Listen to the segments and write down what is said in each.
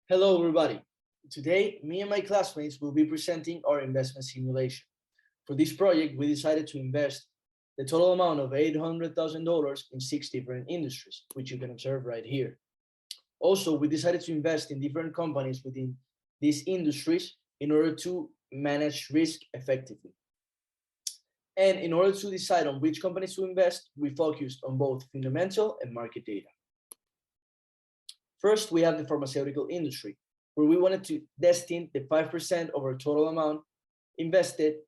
Hello, everybody. Today, me and my classmates will be presenting our investment simulation. For this project, we decided to invest the total amount of $800,000 in 6 different industries, which you can observe right here. Also, we decided to invest in different companies within these industries in order to manage risk effectively. And in order to decide on which companies to invest, we focused on both fundamental and market data. First, we have the pharmaceutical industry, where we wanted to destine the 5% of our total amount invested,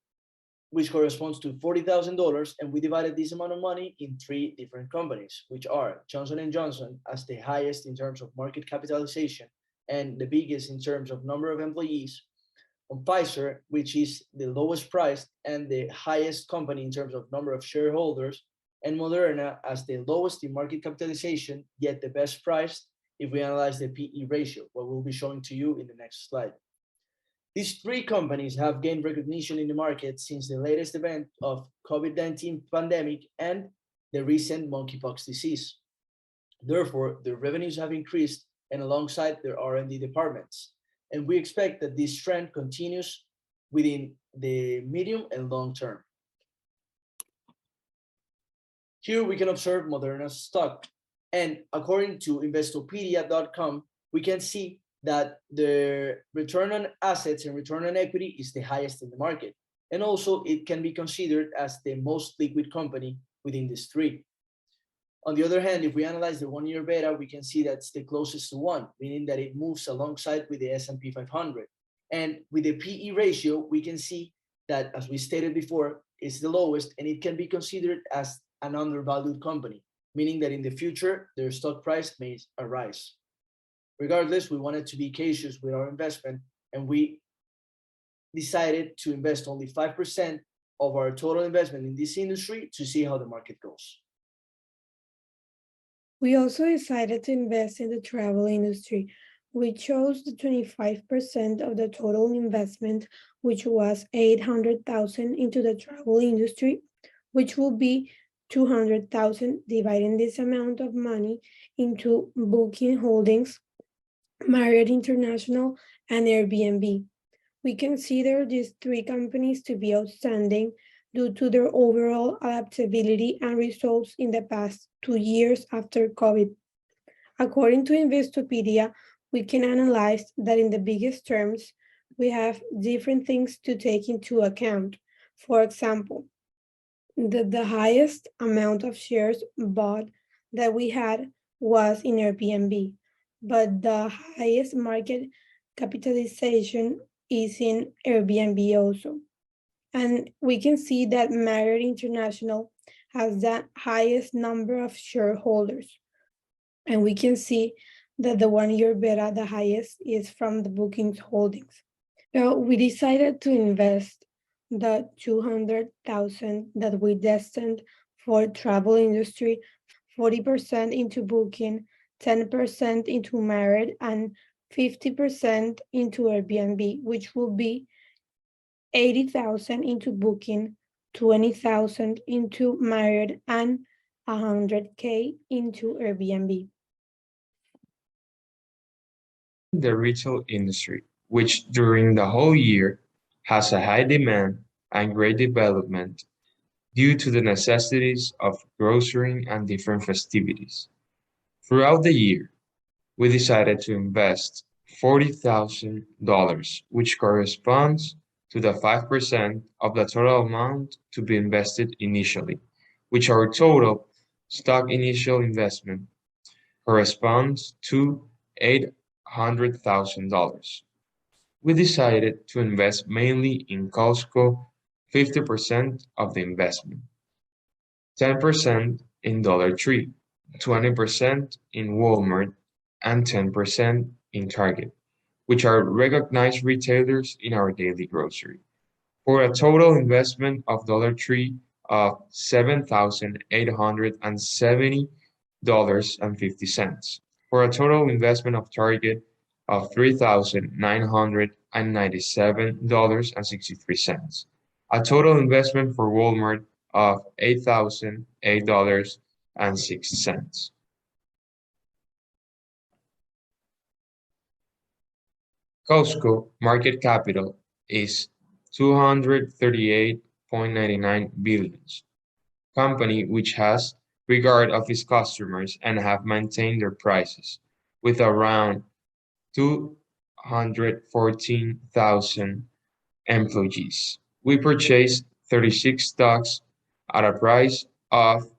which corresponds to $40,000, and we divided this amount of money in 3 different companies, which are Johnson & Johnson as the highest in terms of market capitalization and the biggest in terms of number of employees, on Pfizer, which is the lowest priced and the highest company in terms of number of shareholders, and Moderna as the lowest in market capitalization, yet the best priced if we analyze the PE ratio, what we'll be showing to you in the next slide. These 3 companies have gained recognition in the market since the latest event of COVID-19 pandemic and the recent monkeypox disease. Therefore, their revenues have increased and alongside their R&D departments. And we expect that this trend continues within the medium and long term. Here we can observe Moderna's stock. And according to Investopedia.com, we can see that the return on assets and return on equity is the highest in the market. And also it can be considered as the most liquid company within these 3. On the other hand, if we analyze the 1-year beta, we can see that's the closest to 1, meaning that it moves alongside with the S&P 500. And with the PE ratio, we can see that, as we stated before, is the lowest, and it can be considered as an undervalued company, meaning that in the future, their stock price may arise. Regardless, we wanted to be cautious with our investment, and we decided to invest only 5% of our total investment in this industry to see how the market goes. We also decided to invest in the travel industry. We chose the 25% of the total investment, which was 800,000 into the travel industry, which will be 200,000, dividing this amount of money into Booking Holdings, Marriott International, and Airbnb. We consider these 3 companies to be outstanding due to their overall adaptability and results in the past 2 years after COVID. According to Investopedia, we can analyze that in the biggest terms, we have different things to take into account. For example, the highest amount of shares bought that we had was in Airbnb, but the highest market capitalization is in Airbnb also. And we can see that Marriott International has the highest number of shareholders. And we can see that the 1-year beta, the highest, is from the Bookings Holdings. So we decided to invest the 200,000 that we destined for travel industry, 40% into Booking, 10% into Marriott, and 50% into Airbnb, which will be 80,000 into Booking, 20,000 into Marriott, and 100K into Airbnb. The retail industry, which during the whole year has a high demand and great development due to the necessities of grocery and different festivities. Throughout the year, we decided to invest $40,000, which corresponds to the 5% of the total amount to be invested initially, which our total stock initial investment corresponds to $800,000. We decided to invest mainly in Costco, 50% of the investment, 10% in Dollar Tree, 20% in Walmart, and 10% in Target, which are recognized retailers in our daily grocery, for a total investment of Dollar Tree of $7,870.50, for a total investment of Target of $3,997.63, a total investment for Walmart of $8,008.06. Costco market capital is 238.99 billion. Company which has regard of its customers and have maintained their prices with around 214,000 employees. We purchased 36 stocks at a price of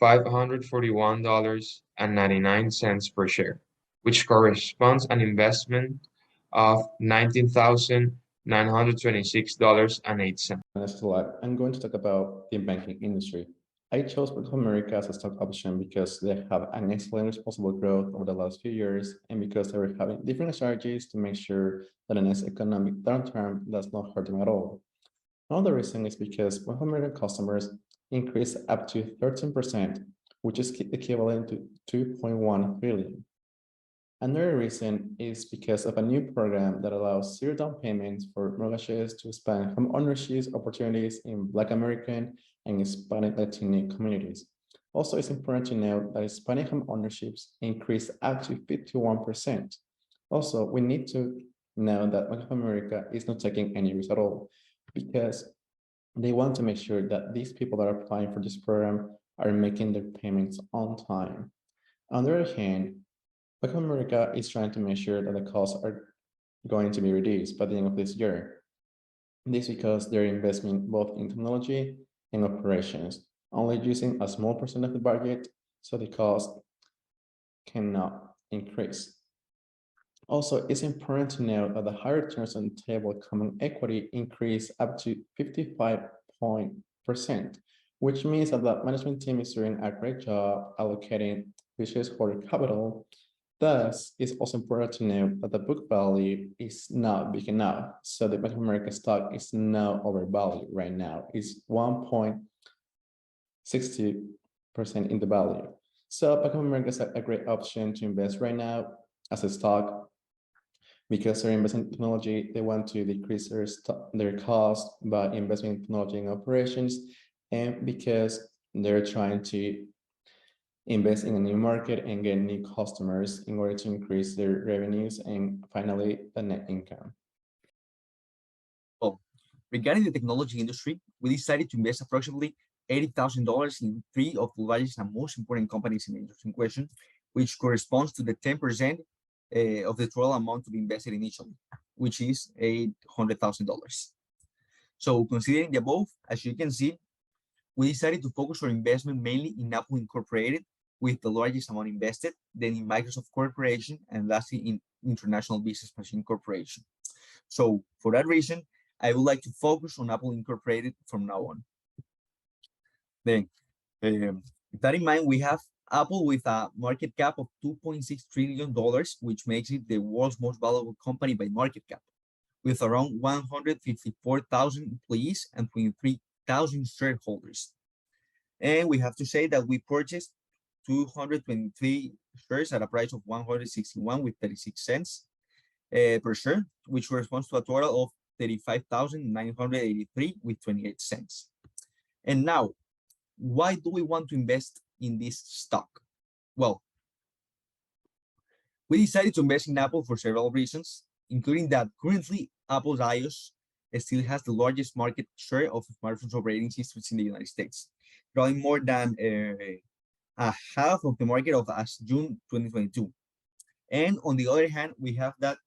$541.99 per share, which corresponds an investment of $19,926.08. Next slide, I'm going to talk about the banking industry. I chose Bank of America as a stock option because they have an excellent responsible growth over the last few years and because they were having different strategies to make sure that the next economic downturn does not hurt them at all. Another reason is because Bank of America customers increased up to 13%, which is equivalent to 2.1 billion. Another reason is because of a new program that allows zero down payments for mortgages to expand home ownership opportunities in Black American and Hispanic Latino communities. Also, it's important to note that Hispanic home ownerships increased up to 51%. Also, we need to know that Bank of America is not taking any risk at all because they want to make sure that these people that are applying for this program are making their payments on time. On the other hand, Bank of America is trying to make sure that the costs are going to be reduced by the end of this year. This is because they're investing both in technology and operations, only using a small percent of the budget, so the cost cannot increase. Also, it's important to note that the higher returns on table common equity increase up to 55%, which means that the management team is doing a great job allocating shareholder capital. Thus, it's also important to note that the book value is not big enough. So the Bank of America stock is now overvalued right now. It's 1.60% in the value. So Bank of America is a great option to invest right now as a stock because they're investing in technology. They want to decrease their cost by investing in technology and operations, and because they're trying to invest in a new market and get new customers in order to increase their revenues and finally the net income. Well, regarding the technology industry, we decided to invest approximately $80,000 in 3 of the largest and most important companies in the industry in question, which corresponds to the 10% of the total amount to be invested initially, which is $800,000. So considering the above, as you can see, we decided to focus our investment mainly in Apple Incorporated, with the largest amount invested, then in Microsoft Corporation, and lastly in International Business Machine Corporation. So for that reason, I would like to focus on Apple Incorporated from now on. Then, with that in mind, we have Apple with a market cap of $2.6 trillion, which makes it the world's most valuable company by market cap, with around 154,000 employees and 23,000 shareholders. And we have to say that we purchased 223 shares at a price of 161 with 36 cents per share, which corresponds to a total of 35,983 with 28 cents. And now, why do we want to invest in this stock? Well, we decided to invest in Apple for several reasons, including that currently Apple's iOS still has the largest market share of smartphones operating systems in the United States, drawing more than a half of the market of as June 2022. And on the other hand, we have that,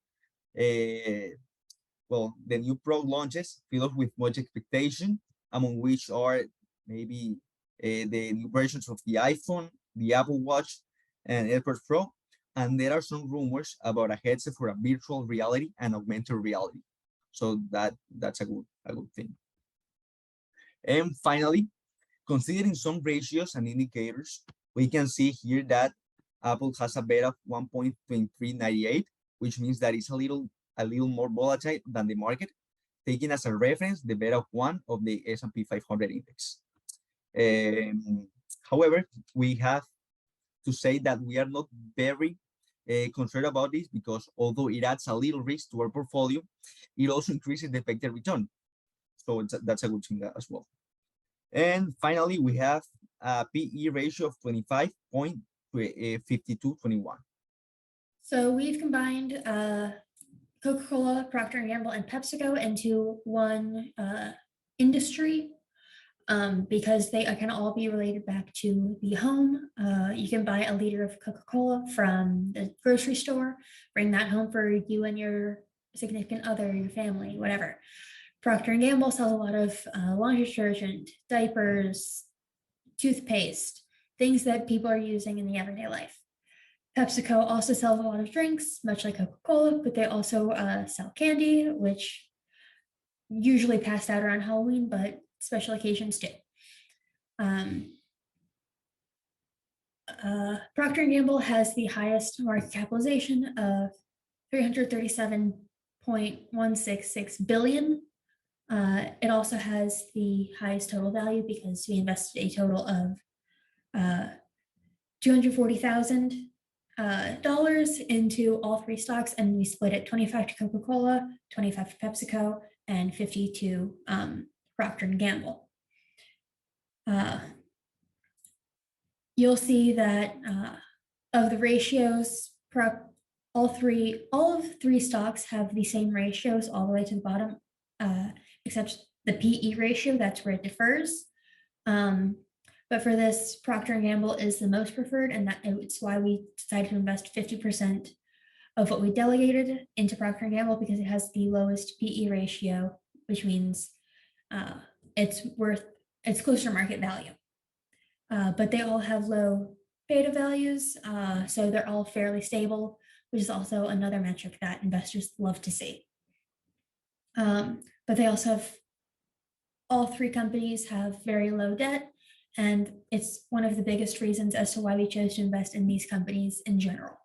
well, the new product launches fill us with much expectation, among which are maybe the new versions of the iPhone, the Apple Watch, and AirPods Pro. And there are some rumors about a headset for a virtual reality and augmented reality. So that's a good thing. And finally, considering some ratios and indicators, we can see here that Apple has a beta of 1.2398, which means that it's a little more volatile than the market, taking as a reference the beta of 1 of the S&P 500 index. However, we have to say that we are not very concerned about this because although it adds a little risk to our portfolio, it also increases the expected return. So that's a good thing as well. And finally, we have a PE ratio of 25.5221. So we've combined Coca-Cola, Procter & Gamble, and PepsiCo into one industry because they can all be related back to the home. You can buy a liter of Coca-Cola from the grocery store, bring that home for you and your significant other, your family, whatever. Procter & Gamble sells a lot of laundry detergent, diapers, toothpaste, things that people are using in the everyday life. PepsiCo also sells a lot of drinks, much like Coca-Cola, but they also sell candy, which usually passed out around Halloween, but special occasions too. Procter & Gamble has the highest market capitalization of $337.166 billion. It also has the highest total value because we invested a total of $240,000 into all three stocks, and we split it 25 to Coca-Cola, 25 to PepsiCo, and 50 to Procter & Gamble. You'll see that of the ratios, all of three stocks have the same ratios all the way to the bottom, except the PE ratio, that's where it differs. But for this, Procter & Gamble is the most preferred, and it's why we decided to invest 50% of what we delegated into Procter & Gamble, because it has the lowest PE ratio, which means it's closer to market value. But they all have low beta values, so they're all fairly stable, which is also another metric that investors love to see. But they also have, all three companies have very low debt, and it's one of the biggest reasons as to why we chose to invest in these companies in general.